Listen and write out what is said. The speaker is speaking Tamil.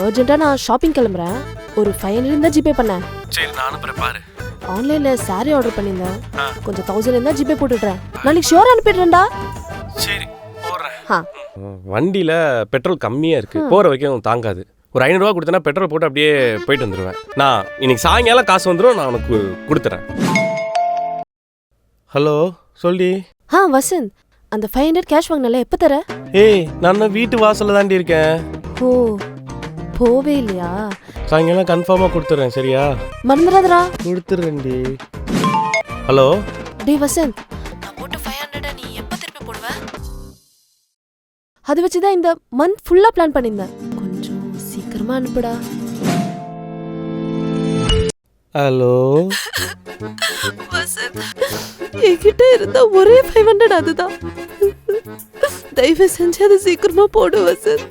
அர்ஜென்ட்டா நான் ஷாப்பிங் கிளம்புறேன். ஒரு 500 இருந்தா ஜிபே பண்ண. சரி நான் அனுப்புறேன் பாரு. ஆன்லைன்ல saree ஆர்டர் பண்ணிருந்தேன். கொஞ்சம் 1000 இருந்தா ஜிபே போட்டுடுறேன். நாளைக்கு ஷோர் அனுப்பிடுறேன்டா. சரி போறேன். வண்டியில பெட்ரோல் கம்மியா இருக்கு. போற வரைக்கும் தாங்காது. ஒரு 500 ரூபா கொடுத்தனா பெட்ரோல் போட்டு அப்படியே போயிட்டு வந்துருவேன். நான் இன்னைக்கு சாயங்காலம் காசு வந்துடும், நான் உனக்கு கொடுத்துறேன். ஹலோ சொல்லி. வசந்த், அந்த 500 கேஷ் வாங்கினால எப்ப தர? ஏய் நான் வீட்டு வாசல்ல தாண்டி இருக்கேன். ஓ போவே இல்லையா? சாயங்காலம் கன்ஃபார்மா கொடுத்துறேன். சரியா? மறந்துடாதடா. கொடுத்துறேன்டி. ஹலோ டேய் வசந்த், நான் போட்டு 500 நீ எப்ப திருப்பி போடுவ? அது வச்சு தான் இந்த மந்த் ஃபுல்லா பிளான் பண்ணிருந்தேன். கொஞ்சம் சீக்கிரமா அனுப்புடா. ஹலோ வசந்த், என்கிட்ட இருந்த ஒரே 500 அதுதான். தயவு செஞ்சு அதை சீக்கிரமா போடு வசந்த்.